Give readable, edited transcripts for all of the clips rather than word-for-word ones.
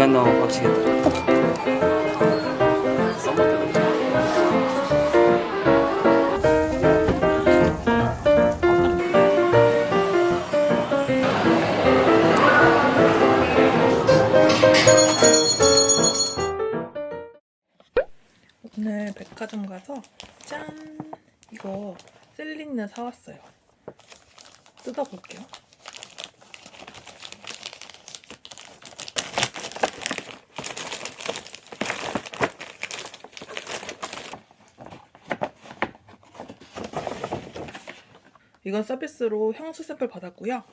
인간 나오면 빡치겠다. 오늘 백화점 가서 짠! 이거 셀린느 사왔어요. 뜯어볼게요. 이건 서비스로 향수 샘플 받았고요.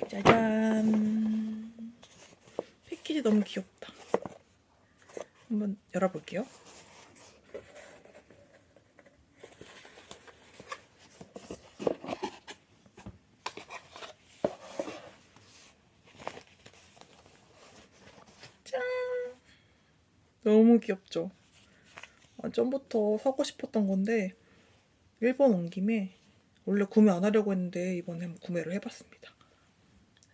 짜잔! 패키지 너무 귀엽다. 한번 열어볼게요. 짠! 너무 귀엽죠? 전부터 사고 싶었던 건데 일본 온 김에 원래 구매 안 하려고 했는데 이번에 한번 구매를 해봤습니다.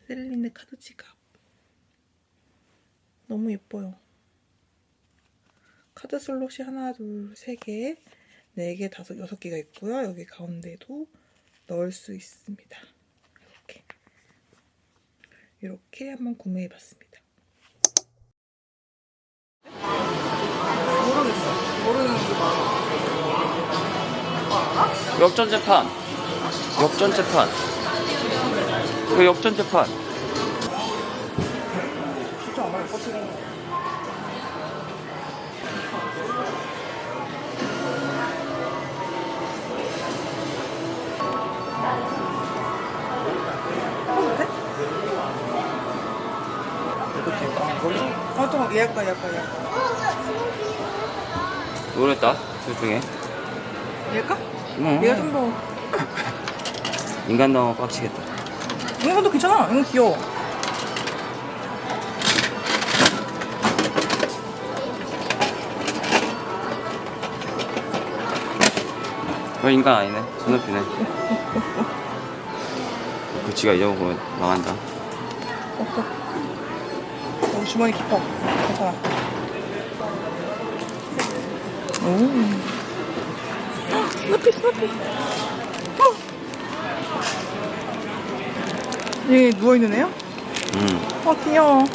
셀린느 카드 지갑. 너무 예뻐요. 카드 슬롯이 하나, 둘, 세 개, 네 개, 다섯, 여섯 개가 있고요. 여기 가운데도 넣을 수 있습니다. 이렇게 한번 구매해봤습니다. 모르겠어. 모르는 게 많아. 역전재판. 역전재판. 이거 역전재판. 진짜 안 알아. 거칠이. 좀 예약가. 모르겠다. 둘 중에. 얘가? 응. 얘가 좀 더. 인간 나오면 빡치겠다. 이것도 괜찮아. 이건 귀여워. 인간 아니네. 손높이네. 그 지가 잊어먹으면 망한다. 여기 주머니 깊어. 괜찮아. 오. 스누피. 얘 누워있는 애야? 귀여워.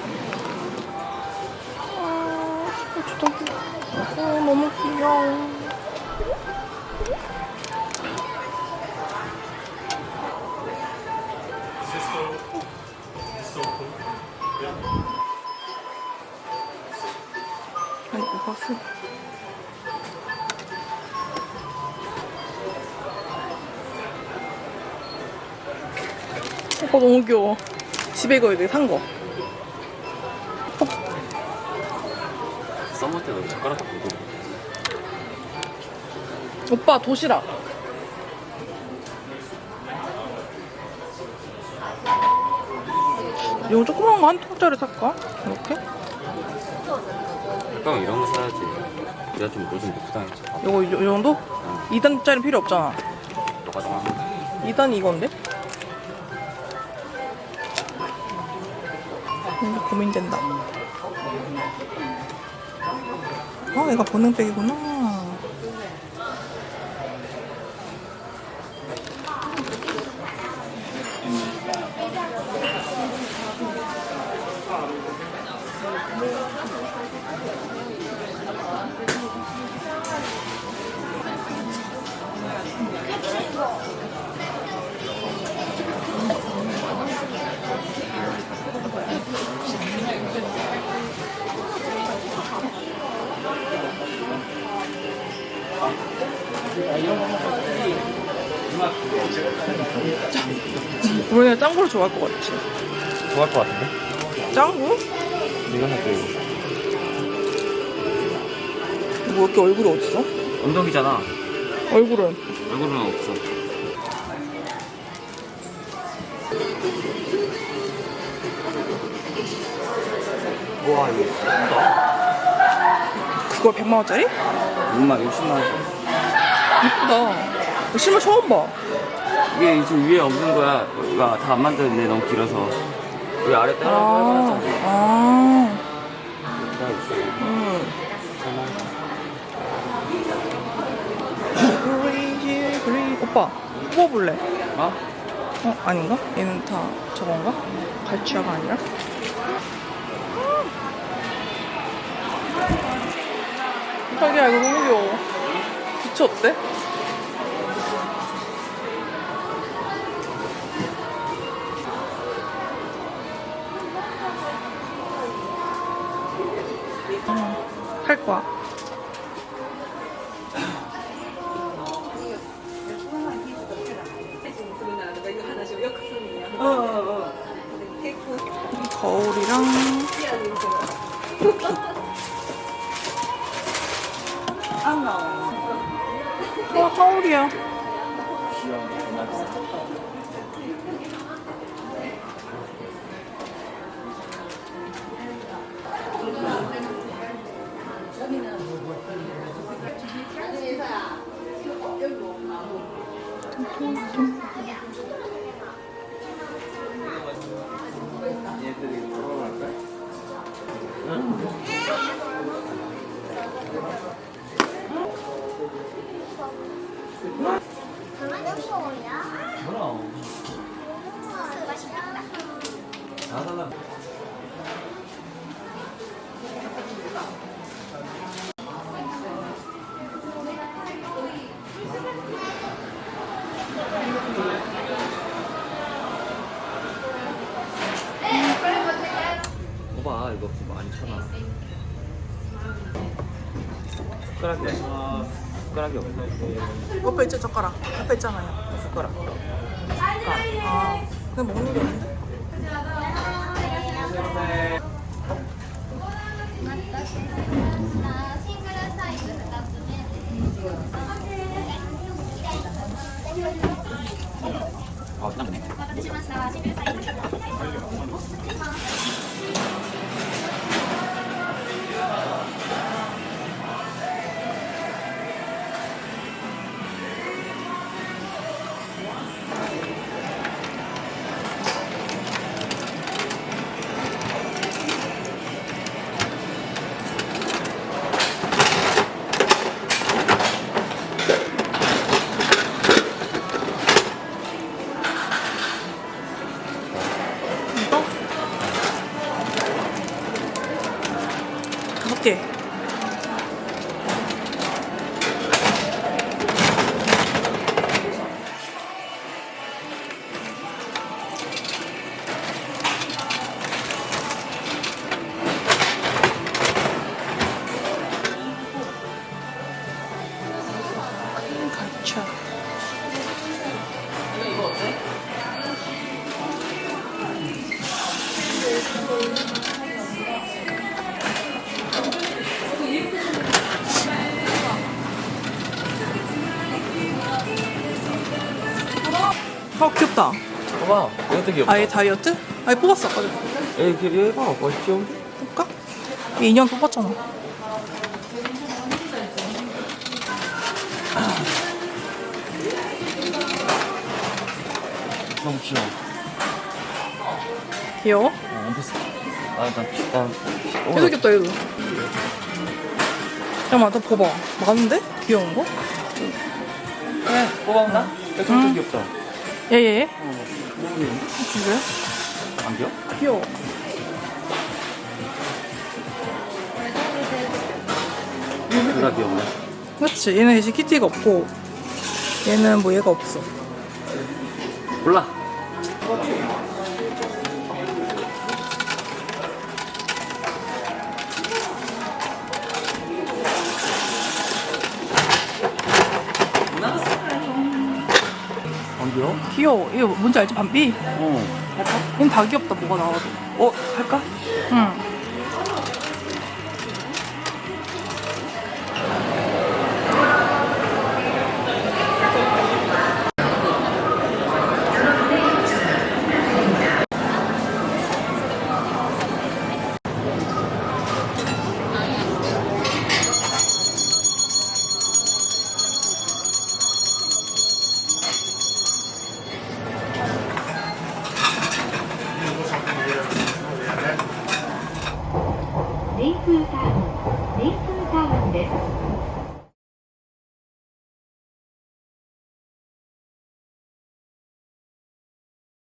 진짜. 너무 귀여워. 아이고, 봤어. 오빠 너무 귀여워. 집에 이거 내가 산 거. 써먹을 때도 젓가락 갖고. 오빠 도시락. 이거 조그만 거 한 통짜리 살까? 이렇게? 형 이런 거 사야지. 내가 좀 요즘 못 부당했지. 이거 이 정도? 2단짜리 필요 없잖아. 똑같아. 2단이 이건데? 이거 고민된다. 얘가 보능백이구나. 우리가 짱구를 좋아할 것 같지? 좋아할 것 같은데? 짱구? 이거 사줘 이거. 뭐 이렇게 얼굴이 어딨어? 엉덩이잖아. 얼굴은? 얼굴은 없어. 우와 이거 예쁘다. 그거 100만원짜리? 60만 원. 이쁘다. 실물 처음 봐. 이게 지금 위에 없는 거야. 다 안 만들었네. 너무 길어서. 여기 아래 아, 때려놨잖아. 아, 나 있어. 오빠 뽑아볼래? 어? 아닌가? 얘는 다 저건가? 갈치아가 아니라? 자기야 이거 너무 귀여워. 부츠 어때? 할 거야. 거울이랑 거울이야. 얘들이 돌아갈까? 그럼. 다 살아. 봐봐 이거 많잖아. 숟가락이 없어. 옆에 있죠 젓가락. 옆에 있잖아요. 숟가락. 아, 그냥 먹는 게 없는데? 아 그냥 이거? 5개. 갈치야. 귀엽다. 봐봐 이것도 귀엽다. 아얘 다이어트? 아얘 뽑았어 아까 전에. 얘 해봐 멋있지? 볼까? 얘 인형 뽑았잖아. 너무 귀여워. 귀여워? 안 됐어. 난 얘도 귀엽다 얘도. 잠깐만 너 봐봐. 많은데? 귀여운 거? 그래 뽑아온다? 이거 응. 귀엽다. 얘. 너무 귀여운데? 진짜요? 안 귀여워? 귀여워. 둘 다 귀엽네. 그렇지. 얘는 대신 키티가 없고 얘는 뭐 얘가 없어. 몰라. 안 귀여워? 귀여워. 이거 뭔지 알지? 밤비? 할까? 얘는 다 귀엽다 뭐가 나와도. 할까? 응. ネイスンタウンです。